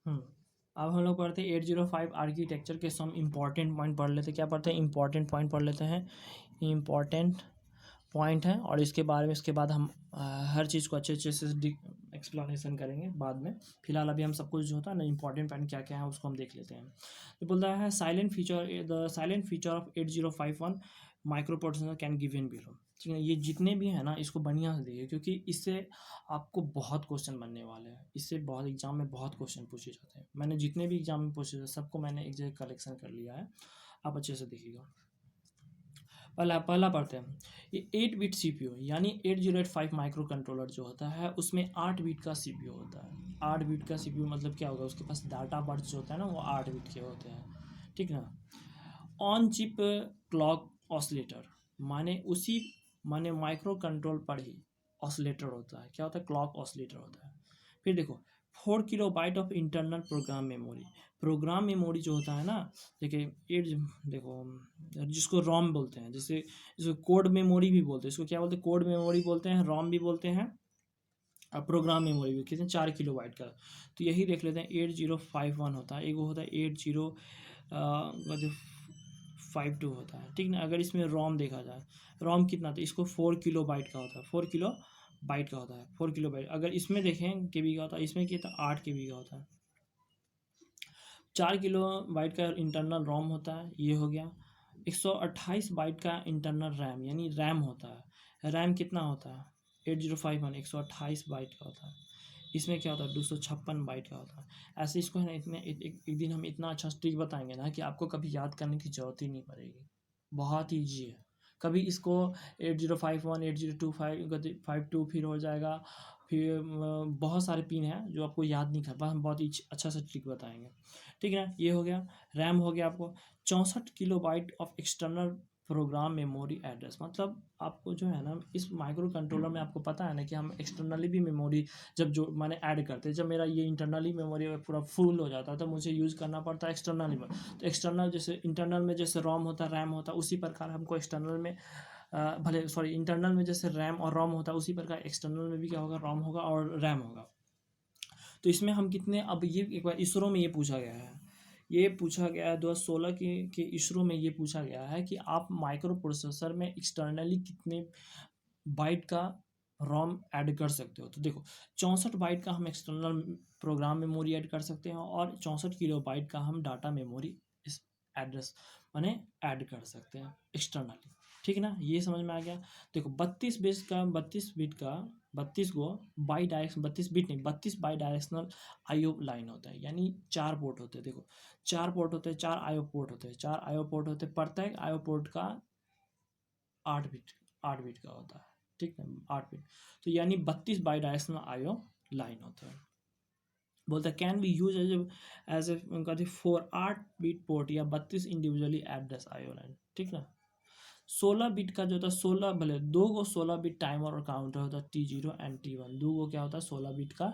हम्म अब हम लोग पढ़ते हैं 805 आर्किटेक्चर के सम इम्पॉर्टेंट पॉइंट पढ़ लेते हैं। क्या पढ़ते हैं? इंपॉर्टेंट पॉइंट पढ़ लेते हैं। इम्पॉर्टेंट पॉइंट है और इसके बारे में इसके बाद हम हर चीज़ को अच्छे अच्छे से एक्सप्लेनेशन करेंगे बाद में। फिलहाल अभी हम सब कुछ जो होता है ना इंपॉर्टेंट पॉइंट क्या क्या है उसको हम देख लेते हैं। तो बोल रहा है silent feature, the silent feature of 8051 micro processor can give in below. ठीक है, ये जितने भी हैं ना इसको बढ़िया से देखिए क्योंकि इससे आपको बहुत क्वेश्चन बनने वाले हैं। इससे बहुत एग्जाम में बहुत क्वेश्चन पूछे जाते हैं। मैंने जितने भी एग्जाम में पूछे थे सबको मैंने एक जगह कलेक्शन कर लिया है, आप अच्छे से देखिएगा। पहला पहला पढ़ते हैं। ये 8 बिट सीपीयू यानी 8085 माइक्रो कंट्रोलर जो होता है उसमें 8 बिट का सीपीयू होता है। 8 बिट का सीपीयू मतलब क्या होगा? उसके पास डाटा बर्ड्स जो होता है ना वो 8 बिट के होते हैं। ठीक ना? ऑन चिप क्लॉक ऑसिलेटर माने माइक्रो कंट्रोल पर ही ऑसिलेटर होता है। क्या होता है? क्लॉक ऑसिलेटर होता है। फिर देखो 4 KB of internal program memory जो होता है ना, देखिए एट देखो जिसको रॉम बोलते हैं, जैसे इसको कोड मेमोरी भी बोलते हैं। इसको क्या बोलते हैं? कोड मेमोरी बोलते हैं, रॉम भी बोलते हैं और प्रोग्राम मेमोरी भी। कितने? 4 KB का। तो यही देख लेते हैं 8051 होता है, एक वो होता है 8052 होता है। ठीक ना? अगर इसमें रोम देखा जाए, रोम कितना था? इसको 4 KB का होता है, 4 KB का होता है, 4 KB। अगर इसमें देखें केबी का होता है, इसमें कितना? 8 KB का होता है। 4 KB का इंटरनल रोम होता है, ये हो गया। 128 बाइट का इंटरनल रैम यानी रैम होता है। रैम कितना होता है? 8051 128 बाइट का होता है। इसमें क्या होता है? 256 बाइट का होता है। ऐसे इसको है ना इतने एक दिन हम इतना अच्छा ट्रिक बताएंगे ना कि आपको कभी याद करने की जरूरत ही नहीं पड़ेगी। बहुत ईजी है। कभी इसको 8051 8025 फिर हो जाएगा। फिर बहुत सारे पिन हैं जो आपको याद नहीं कर पा, हम बहुत ही अच्छा सा ट्रिक बताएंगे। ठीक है ना? ये हो गया। रैम हो गया आपको 64 KB of external program memory address. मतलब आपको जो है ना इस माइक्रो कंट्रोलर में आपको पता है ना कि हम एक्सटर्नली भी मेमोरी जब जो मैंने ऐड करते हैं, जब मेरा ये इंटरनली मेमोरी पूरा फुल हो जाता है तो मुझे यूज़ करना पड़ता है एक्सटर्नली में। तो एक्सटर्नल जैसे इंटरनल में जैसे रोम होता है, रैम होता है, उसी प्रकार हमको एक्सटर्नल में भले सॉरी इंटरनल में जैसे रैम और रोम होता है उसी प्रकार एक्सटर्नल में भी क्या होगा? रोम होगा और रैम होगा। तो इसमें हम कितने? अब ये एक बार इसरो में ये पूछा गया है, ये पूछा गया है 2016 के इसरो में ये पूछा गया है कि आप माइक्रो प्रोसेसर में एक्सटर्नली कितने बाइट का रोम ऐड कर सकते हो। तो देखो 64 बाइट का हम एक्सटर्नल प्रोग्राम मेमोरी ऐड कर सकते हैं और 64 KB का हम डाटा मेमोरी इस एड्रेस माने ऐड कर सकते हैं एक्सटर्नली। ठीक है ना? ये समझ में आ गया। देखो 32 बिट नहीं 32 बाई डायरेक्शनल आईओ लाइन होता है यानी 4 पोर्ट होते हैं। देखो 4 पोर्ट होते हैं, 4 आईओ पोर्ट होते हैं, 4 आईओ पोर्ट होते हैं। प्रत्येक आईओ पोर्ट का 8 बिट 8 बिट का होता है। ठीक है? 8 बिट। तो यानी 32 बाई डायरेक्शनल आईओ लाइन होता है। बोलता है can be use as a उनका 4 8 बिट पोर्ट या 32 इंडिविजुअली एड्रेस आईओ लाइन। ठीक ना? 16 बिट का जो होता है 16 भले 2 को 16 बिट टाइमर और काउंटर होता है T0 एंड T1। 2 को क्या होता है? 16 बिट का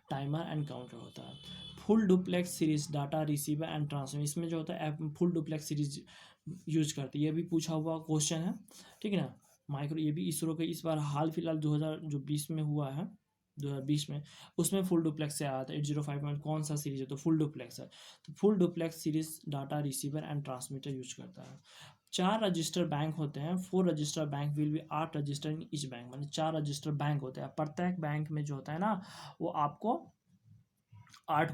टाइमर एंड काउंटर होता है। Full duplex series data receiver and transfer, इसमें जो होता है फुल डुप्लेक्स सीरीज यूज करती है। ये भी पूछा हुआ क्वेश्चन है। ठीक है ना? माइक्रो ये भी इसरो के इस बार हाल फिलहाल 2020 में हुआ है, 2020 में, उसमें फुल डुप्लेक्स से आया था 805 में। कौन सा सीरीज है? तो फुल डुप्लेक्स है। तो full duplex series data receiver and transmitter use करता है। 4 रजिस्टर बैंक होते हैं। 4 register bank will be 8 register in each bank, मतलब 4 रजिस्टर बैंक होते हैं। प्रत्येक बैंक में जो होता है ना वो आपको 8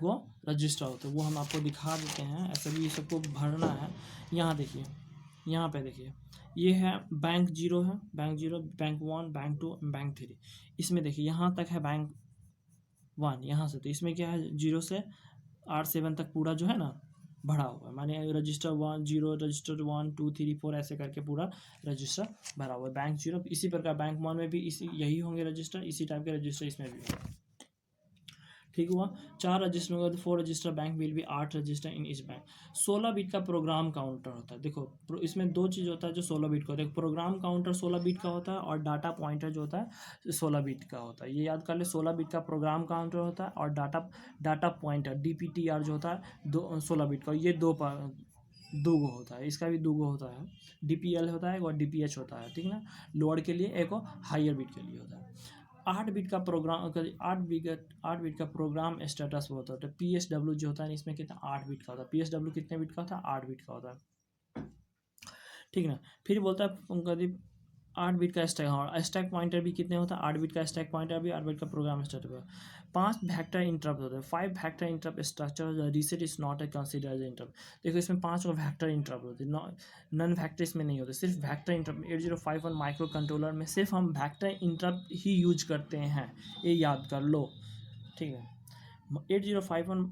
रजिस्टर होते हैं। वो हम आपको दिखा देते हैं, ऐसे भी सबको भरना है। यहाँ देखिए, यहाँ पे देखिए, ये है बैंक 0 है, बैंक 0, बैंक 1, बैंक 2, बैंक 3। इसमें देखिए यहाँ तक है बैंक 1 यहाँ से। तो इसमें क्या है? 0 से R7 तक पूरा जो है ना भरा हुआ है, माने रजिस्टर 1 0 रजिस्टर 1 2 3 4 ऐसे करके पूरा रजिस्टर भरा हुआ है। बैंक 0 इसी प्रकार बैंक 1 में भी इसी यही होंगे रजिस्टर, इसी टाइप के रजिस्टर इसमें भी होंगे। ठीक हुआ? 4 रजिस्टर होगा तो 4 register bank will be 8 register in each bank. 16 bit का प्रोग्राम काउंटर होता है। देखो इसमें दो चीज़ होता है जो 16 बिट का होता है। प्रोग्राम काउंटर 16 बिट का होता है और डाटा पॉइंटर जो होता है 16 बिट का होता है। ये याद कर ले, 16 बिट का प्रोग्राम काउंटर होता है और डाटा पॉइंटर DPTR जो होता है 16 बिट का। ये दो गो होता है, इसका भी दो गो होता है। DPL होता है और DPH होता है। ठीक है ना? लोअर के लिए एक और हायर बिट के लिए होता है। 8 बिट का प्रोग्राम, 8 बिट का प्रोग्राम स्टेटस होता है। PSW जो होता है इसमें कितना 8 बिट का होता है। PSW कितने बिट का होता है 8 बिट का होता है, ठीक ना। फिर बोलता है करीब 8 बिट का स्टैक, और स्टैक पॉइंटर भी कितने होता है 8 बिट का स्टैक पॉइंटर भी, 8 बिट का प्रोग्राम स्टेटस होता है। 5 वेक्टर इंटरप्ट होते हैं, 5 vector interrupt structure, reset is not a consider as interrupt. देखो इसमें 5 वेक्टर इंटरप्ट होते हैं, नॉन वेक्टर इसमें नहीं होते, सिर्फ वेक्टर इंटरप्ट। 8051 माइक्रो कंट्रोलर में सिर्फ हम वेक्टर इंटरप्ट ही यूज करते हैं, ये याद कर लो, ठीक है। 8051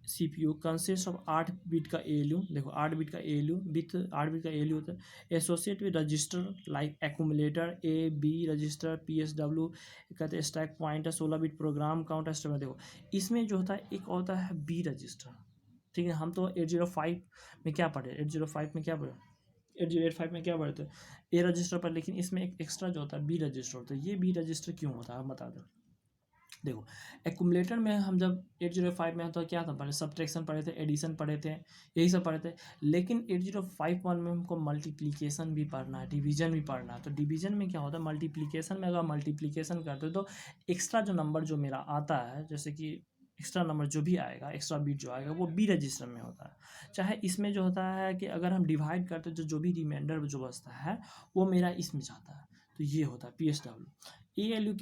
CPU कंसिस्ट ऑफ 8 बिट का ALU। देखो 8 बिट का ALU विथ 8 बिट का ALU होता है, associate with register like accumulator, A B register, PSW कहते हैं, stack pointer, 16 bit program counter step. देखो इसमें जो होता है एक होता है B रजिस्टर, ठीक है। हम तो 805 में क्या पढ़े, 805 में क्या पढ़े, 8085 में क्या पढ़े थे A रजिस्टर पर, लेकिन इसमें एक एक्स्ट्रा जो होता है B रजिस्टर होता है। ये B रजिस्टर क्यों होता है हम बता दें। देखो एक्यूमुलेटर में हम जब 805 में तो क्या था पढ़े, सब्ट्रैक्शन पढ़े थे, एडिशन पढ़े थे, यही सब पढ़े थे। लेकिन 8051 में हमको मल्टीप्लिकेशन भी पढ़ना है, डिवीजन भी पढ़ना है। तो डिवीजन में क्या होता है, मल्टीप्लिकेशन में अगर मल्टीप्लिकेशन करते हो तो एक्स्ट्रा जो नंबर जो मेरा आता है, जैसे कि एक्स्ट्रा नंबर जो भी आएगा, एक्स्ट्रा बीट जो आएगा वो B रजिस्टर में होता है। चाहे इसमें जो होता है कि अगर हम डिवाइड करते तो जो भी रिमाइंडर जो बचता है वो मेरा इसमें जाता है। तो ये होता है PSW। ALU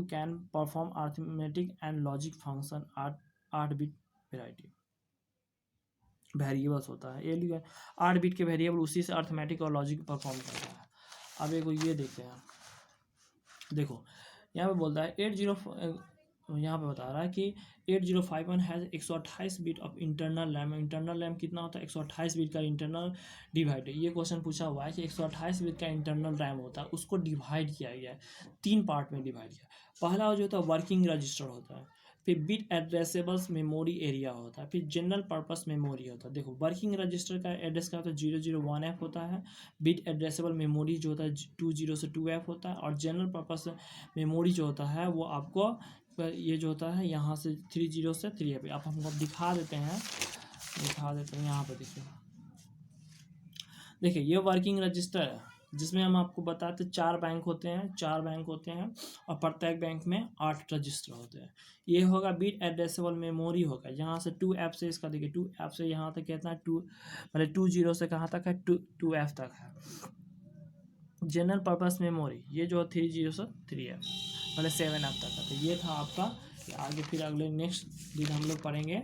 can perform arithmetic and logic function at 8 bit variety variables होता है। ALU 8 बिट के वेरिएबल उसी से अर्थमेटिक और लॉजिक परफॉर्म करता है। अब एक ये देखते हैं, देखो यहाँ पे बोलता है 80, यहाँ पे बता रहा है कि 8051 has 128 bit of internal RAM. Internal RAM कितना होता है 128 बिट का इंटरनल डिवाइड। ये क्वेश्चन पूछा हुआ है कि 128 बिट का इंटरनल रैम होता है, उसको डिवाइड किया गया है, 3 पार्ट में डिवाइड किया। पहला जो होता है वर्किंग रजिस्टर होता है, फिर बिट एड्रेसेबल्स मेमोरी एरिया होता है, फिर जनरल पर्पस मेमोरी होता है। देखो वर्किंग रजिस्टर का एड्रेस क्या होता है 001F होता है, बिट एड्रेसेबल मेमोरी जो होता है 20 से 2F होता है, और जनरल पर्पस मेमोरी जो होता है वो आपको ये जो होता है यहाँ से 30 से 3F। आप हमको दिखा देते हैं यहाँ पे देखिए ये वर्किंग रजिस्टर है जिसमें हम आपको बताते 4 बैंक होते हैं और प्रत्येक बैंक में 8 रजिस्टर होते हैं। ये होगा बिट एड्रेसेबल मेमोरी होगा, यहाँ से 2F से इसका देखिए 2F से यहाँ तक कितना है 2, मतलब 20 से कहाँ तक है 2F तक है। जनरल पर्पस मेमोरी ये जो 30 से 3F मतलब 7F तक है। तो ये था आपका, आगे फिर अगले नेक्स्ट दिन हम लोग पढ़ेंगे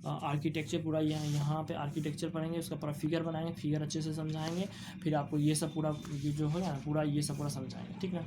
आर्किटेक्चर पूरा। यहाँ पे आर्किटेक्चर पढ़ेंगे, उसका पूरा फिगर बनाएंगे, फिगर अच्छे से समझाएंगे, फिर आपको ये सब पूरा ये जो होगा ना पूरा ये सब पूरा समझाएंगे, ठीक है।